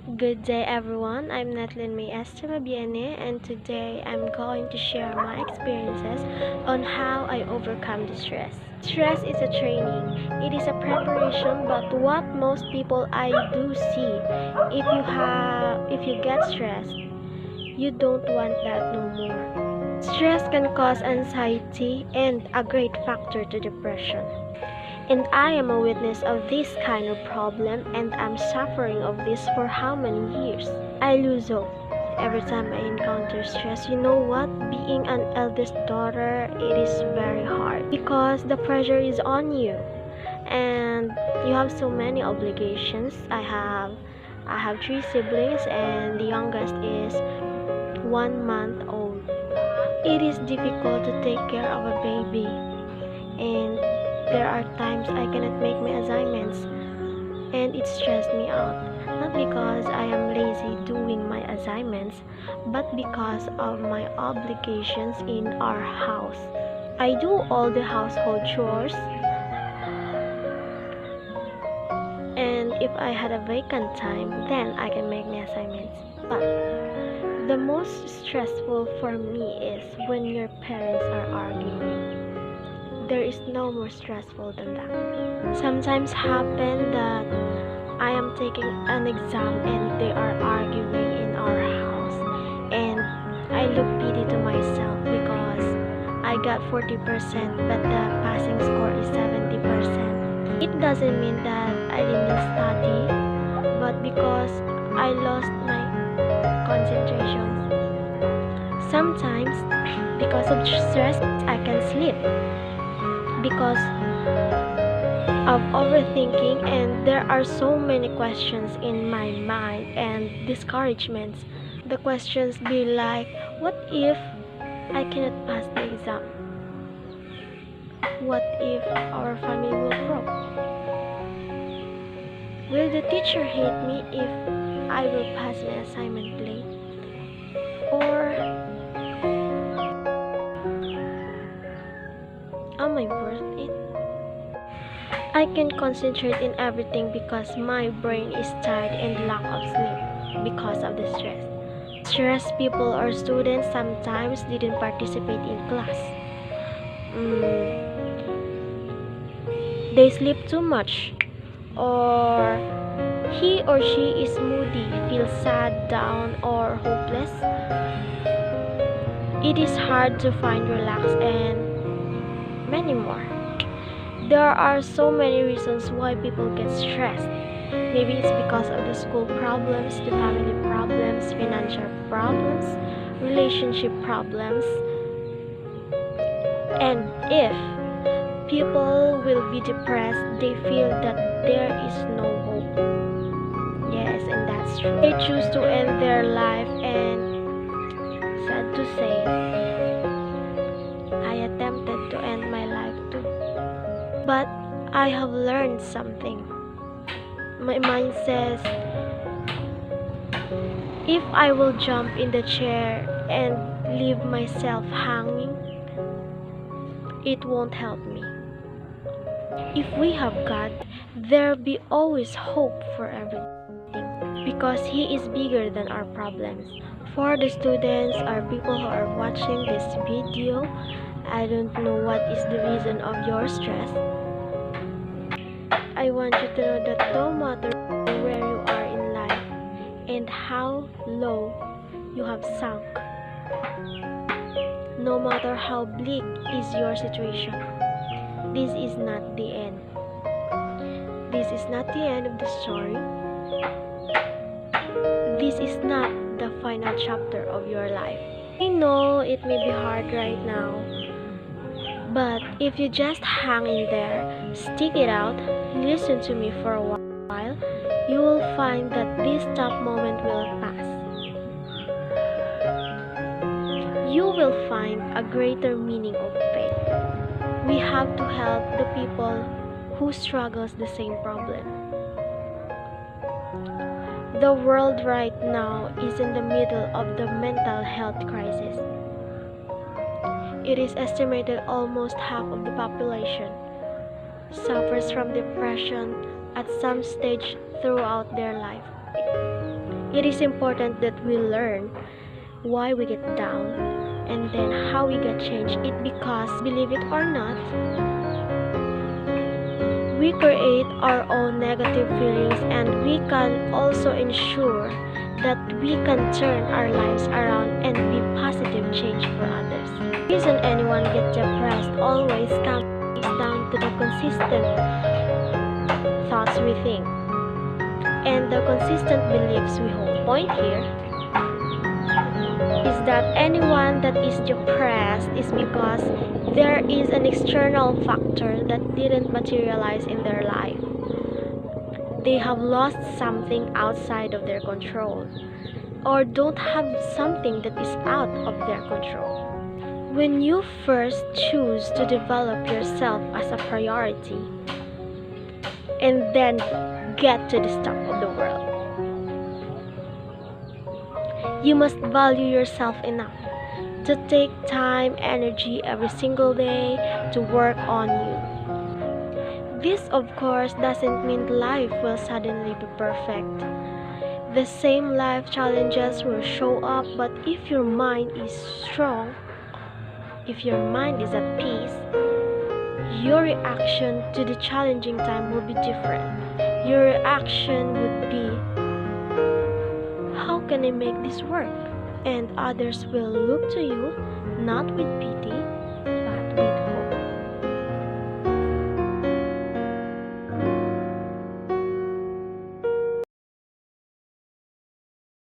Good day everyone, I'm Netlin May Estebabiene and today I'm going to share my experiences on how I overcome the stress. Stress is a training, it is a preparation, but what most people I do see, if you get stressed, you don't want that no more. Stress can cause anxiety and a great factor to depression. And I am a witness of this kind of problem and I'm suffering of this for how many years? I lose hope every time I encounter stress. You know what? Being an eldest daughter, it is very hard because the pressure is on you and you have so many obligations. I have three siblings and the youngest is 1 month old. It is difficult to take care of a baby and there are times I cannot make my assignments and it stressed me out. Not because I am lazy doing my assignments, but because of my obligations in our house. I do all the household chores and if I had a vacant time, then I can make my assignments. But the most stressful for me is when your parents are arguing. There is no more stressful than that. Sometimes happen that I am taking an exam and they are arguing in our house and I look pity to myself because I got 40% but the passing score is 70%. It doesn't mean that I didn't study but because I lost my concentration. Sometimes because of stress I can sleep because of overthinking and there are so many questions in my mind and discouragements. The questions be like, what if I cannot pass the exam? What if our family will broke? Will the teacher hate me if I will pass my assignment late? Or am I worth it? I can concentrate in everything because my brain is tired and lack of sleep because of the stress. Stressed people or students sometimes didn't participate in class. They sleep too much or he or she is moody, feels sad, down or hopeless. It is hard to find relax and many more. There are so many reasons why people get stressed. Maybe it's because of the school problems, the family problems, financial problems, relationship problems. And if people will be depressed, they feel that there is no hope. Yes, and that's true. They choose to end their life and sad to say, I attempted to end my life too. But I have learned something. My mind says, if I will jump in the chair and leave myself hanging, it won't help me. If we have God, there'll be always hope for everything because He is bigger than our problems. For the students or people who are watching this video, I don't know what is the reason of your stress. I want you to know that no matter where you are in life and how low you have sunk, no matter how bleak is your situation, this is not the end. This is not the end of the story. This is not the final chapter of your life. I know it may be hard right now, but if you just hang in there, stick it out, listen to me for a while, you will find that this tough moment will pass. You will find a greater meaning of faith. We have to help the people who struggles the same problem. The world right now is in the middle of the mental health crisis. It is estimated almost half of the population suffers from depression at some stage throughout their life. It is important that we learn why we get down and then how we get changed. It because, believe it or not, we create our own negative feelings, and we can also ensure that we can turn our lives around and be positive change for others. The reason anyone gets depressed always comes down to the consistent thoughts we think and the consistent beliefs we hold. Point here is that anyone that is depressed is because there is an external factor that didn't materialize in their life. They have lost something outside of their control, or don't have something that is out of their control. When you first choose to develop yourself as a priority and then get to the top of the world, you must value yourself enough to take time, energy every single day to work on you. This, of course, doesn't mean life will suddenly be perfect. The same life challenges will show up, but if your mind is strong, if your mind is at peace, your reaction to the challenging time will be different. Your reaction would be, how can I make this work? And others will look to you not with pity,